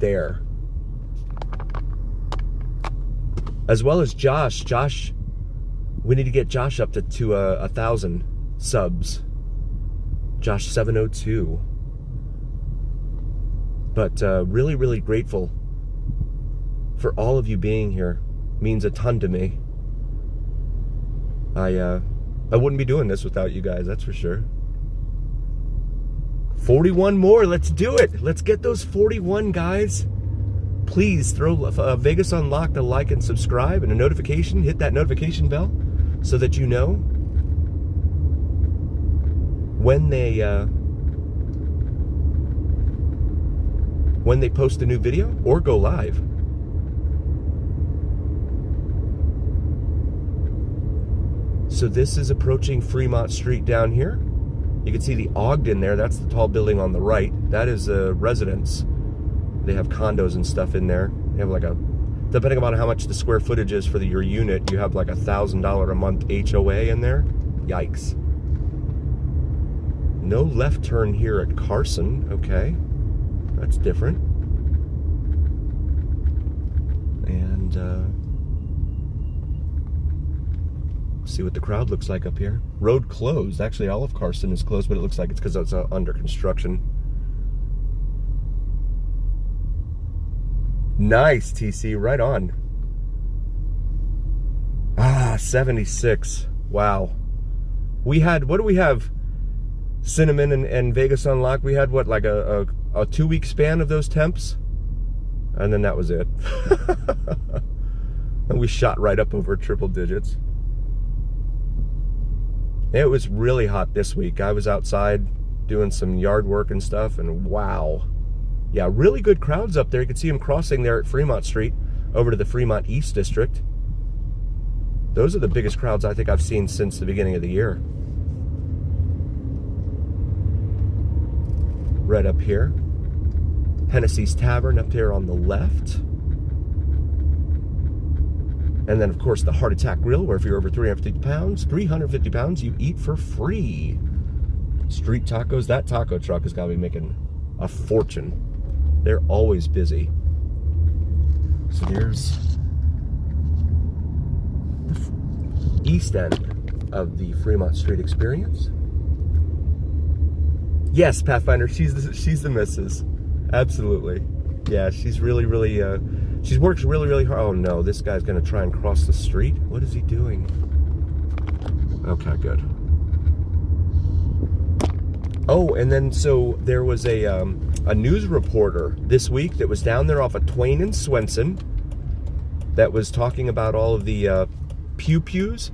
there. As well as Josh. Josh, we need to get Josh up to 1,000 subs. Josh 702. But really, really grateful for all of you being here. Means a ton to me. I wouldn't be doing this without you guys, that's for sure. 41 more, let's do it. Let's get those 41, guys. Please throw Vegas Unlocked a like and subscribe and a notification. Hit that notification bell so that you know when they post a new video or go live. So this is approaching Fremont Street down here. You can see the Ogden there. That's the tall building on the right. That is a residence. They have condos and stuff in there. They have like depending on how much the square footage is for your unit, you have like $1,000 a month HOA in there. Yikes. No left turn here at Carson. Okay, that's different. And see what the crowd looks like up here. Road closed. Actually, all of Carson is closed, but it looks like it's because it's under construction. Nice, TC. Right on. 76. Wow. We had, what do we have? Cinnamon and Vegas Unlocked. We had, what, like a 2-week span of those temps? And then that was it. And we shot right up over triple digits. It was really hot this week. I was outside doing some yard work and stuff, and wow. Yeah, really good crowds up there. You can see them crossing there at Fremont Street over to the Fremont East District. Those are the biggest crowds I think I've seen since the beginning of the year. Right up here. Hennessy's Tavern up there on the left. And then, of course, the Heart Attack Grill, where if you're over 350 pounds, you eat for free. Street tacos. That taco truck has got to be making a fortune. They're always busy. So there's the east end of the Fremont Street experience. Yes, Pathfinder, she's the missus. Absolutely. Yeah, she's really, really, she works really, really hard. Oh no, this guy's gonna try and cross the street. What is he doing? Okay, good. Oh, and then so there was a news reporter this week that was down there off of Twain and Swenson that was talking about all of the pew-pews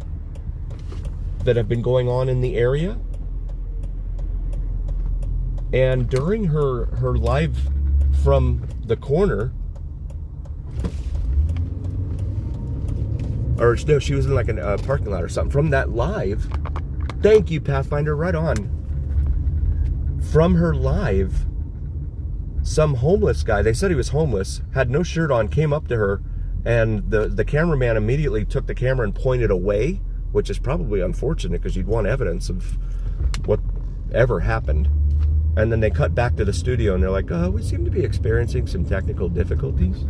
that have been going on in the area. And during her live from the corner, or no, she was in like a parking lot or something. From that live, thank you, Pathfinder, right on. From her live, some homeless guy, they said he was homeless, had no shirt on, came up to her, and the cameraman immediately took the camera and pointed away, which is probably unfortunate because you'd want evidence of whatever happened. And then they cut back to the studio and they're like, we seem to be experiencing some technical difficulties.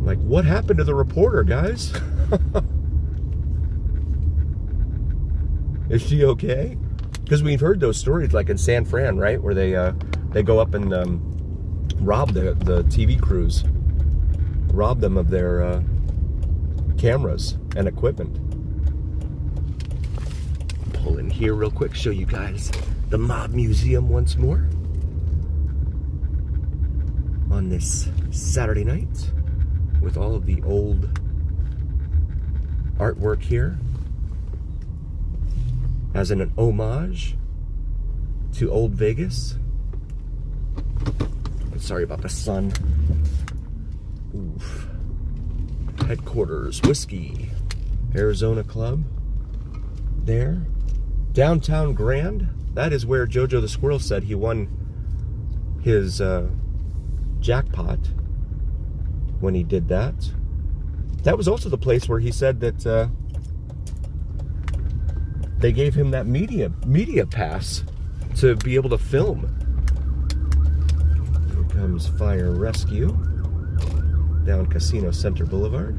Like, what happened to the reporter, guys? Is she okay? Because we've heard those stories like in San Fran, right? Where they go up and rob the TV crews. Rob them of their cameras and equipment. Pull in here real quick, show you guys the Mob Museum once more on this Saturday night with all of the old artwork here as an homage to Old Vegas. I'm sorry about the sun. Oof. Headquarters, Whiskey, Arizona Club there. Downtown Grand. That is where Jojo the Squirrel said he won his jackpot when he did that. That was also the place where he said that they gave him that media pass to be able to film. comes Fire Rescue down Casino Center Boulevard.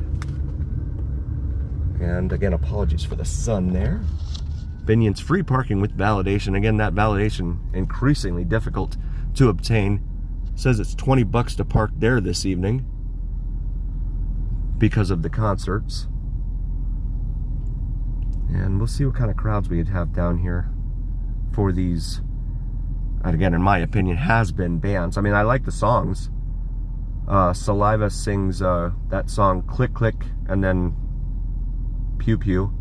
And again, apologies for the sun there. Binion's free parking with validation. Again, that validation increasingly difficult to obtain. Says it's $20 to park there this evening because of the concerts. And we'll see what kind of crowds we'd have down here for these, and again, in my opinion, has-been bands. I mean, I like the songs. Saliva sings that song, Click Click, and then Pew Pew.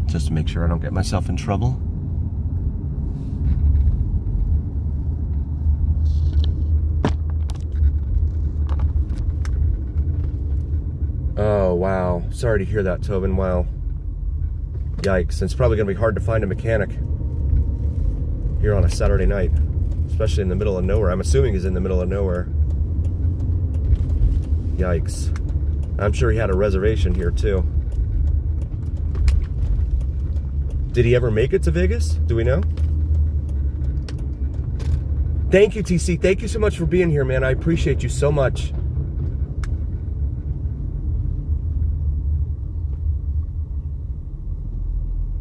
Just to make sure I don't get myself in trouble. Oh, wow. Sorry to hear that, Tobin. Wow. Yikes. It's probably going to be hard to find a mechanic here on a Saturday night, especially in the middle of nowhere. I'm assuming he's in the middle of nowhere. Yikes. I'm sure he had a reservation here, too. Did he ever make it to Vegas? Do we know? Thank you, TC. Thank you so much for being here, man. I appreciate you so much.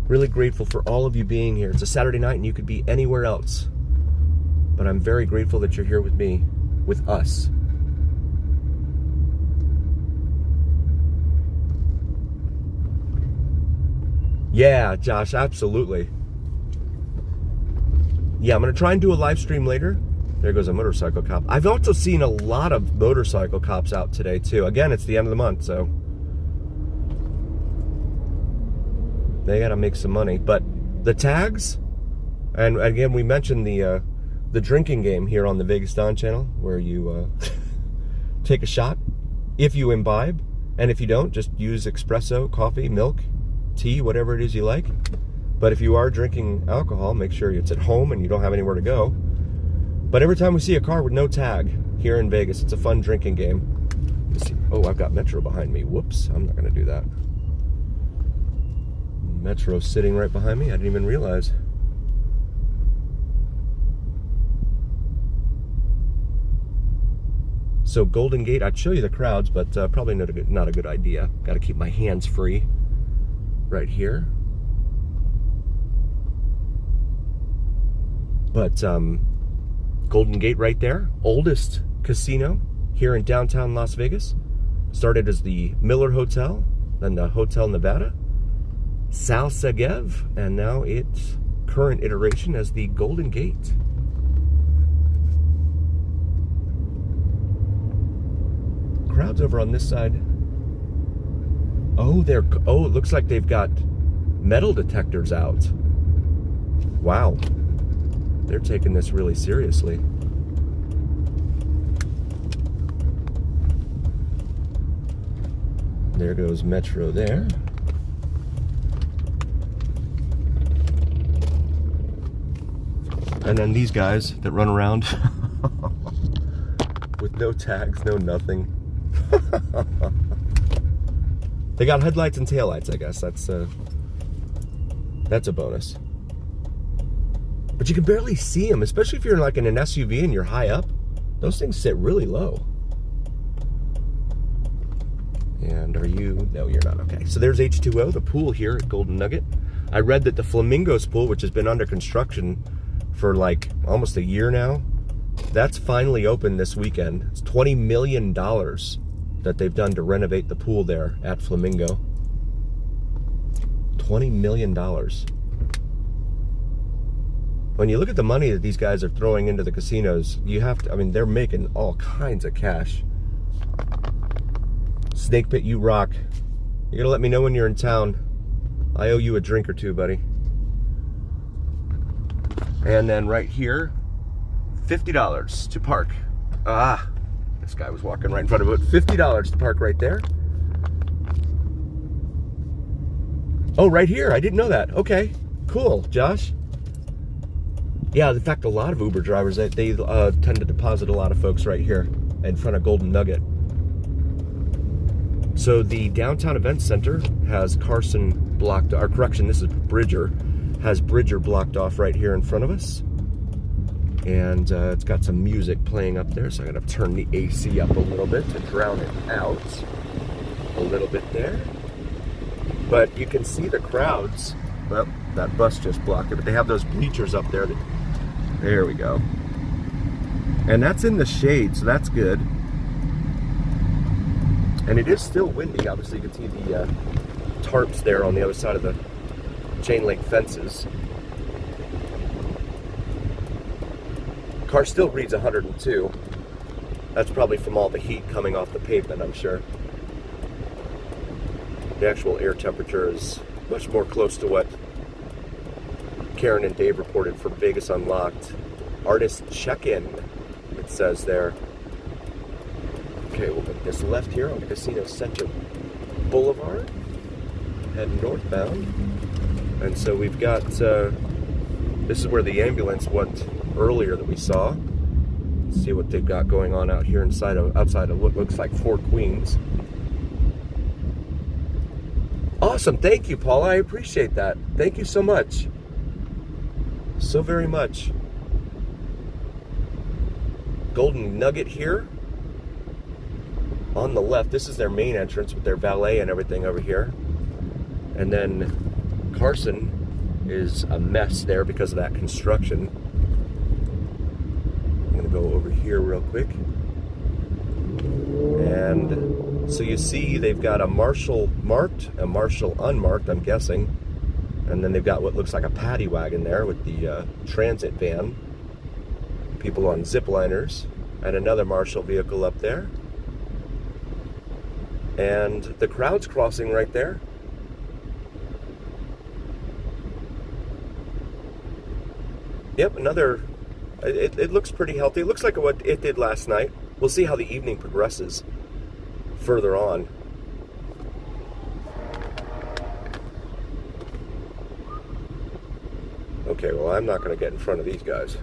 Really grateful for all of you being here. It's a Saturday night and you could be anywhere else. But I'm very grateful that you're here with me, with us. Yeah, Josh, absolutely. Yeah, I'm going to try and do a live stream later. There goes a motorcycle cop. I've also seen a lot of motorcycle cops out today, too. Again, it's the end of the month, so they got to make some money. But the tags, and again, we mentioned the drinking game here on the Vegas Don channel, where you take a shot if you imbibe, and if you don't, just use espresso, coffee, milk, tea, whatever it is you like. But if you are drinking alcohol, make sure it's at home and you don't have anywhere to go. But every time we see a car with no tag here in Vegas, it's a fun drinking game. Let's see. Oh, I've got Metro behind me. Whoops, I'm not going to do that. Metro's sitting right behind me. I didn't even realize. So Golden Gate, I'd show you the crowds, but probably not a good idea. Got to keep my hands free right here. But Golden Gate right there, oldest casino here in downtown Las Vegas. Started as the Miller Hotel, then the Hotel Nevada, Sal Segev, and now its current iteration as the Golden Gate. Crowds over on this side. Oh, it looks like they've got metal detectors out. Wow. They're taking this really seriously. There goes Metro there. And then these guys that run around with no tags, no nothing. They got headlights and taillights, I guess. That's a bonus. But you can barely see them, especially if you're like in an SUV and you're high up. Those things sit really low. And are you? No, you're not. Okay, so there's H2O, the pool here at Golden Nugget. I read that the Flamingos pool, which has been under construction for like almost a year now, that's finally open this weekend. It's $20 million that they've done to renovate the pool there at Flamingo. $20 million. When you look at the money that these guys are throwing into the casinos, you have to, I mean, they're making all kinds of cash. Snake Pit, you rock. You're gonna let me know when you're in town. I owe you a drink or two, buddy. And then right here, $50 to park. Ah, this guy was walking right in front of it. $50 to park right there. Oh, right here. I didn't know that. Okay, cool, Josh. Yeah, in fact, a lot of Uber drivers, they tend to deposit a lot of folks right here in front of Golden Nugget. So the Downtown Event Center has Carson blocked, or correction, this is Bridger, has Bridger blocked off right here in front of us. And it's got some music playing up there, so I'm gonna turn the AC up a little bit to drown it out a little bit there. But you can see the crowds. Well, that bus just blocked it, but they have those bleachers up there. There we go. And that's in the shade, so that's good. And it is still windy. Obviously, you can see the tarps there on the other side of the chain link fences. Car still reads 102. That's probably from all the heat coming off the pavement, I'm sure. The actual air temperature is much more close to what Karen and Dave reported for Vegas Unlocked. Artist check-in, it says there. Okay, we'll make this left here on Casino Center Boulevard. Head northbound. And so we've got, this is where the ambulance went earlier that we saw. Let's see what they've got going on out here outside of what looks like Fort Queens. Awesome, thank you, Paula. I appreciate that. Thank you so much. So very much. Golden Nugget here on the left. This is their main entrance with their valet and everything over here. And then Carson is a mess there because of that construction. I'm gonna go over here real quick. And so you see they've got a Marshall marked, a Marshall unmarked, I'm guessing. And then they've got what looks like a paddy wagon there with the transit van. People on zip liners. And another Marshall vehicle up there. And the crowd's crossing right there. Yep, another, it looks pretty healthy. It looks like what it did last night. We'll see how the evening progresses further on. Okay, well, I'm not going to get in front of these guys.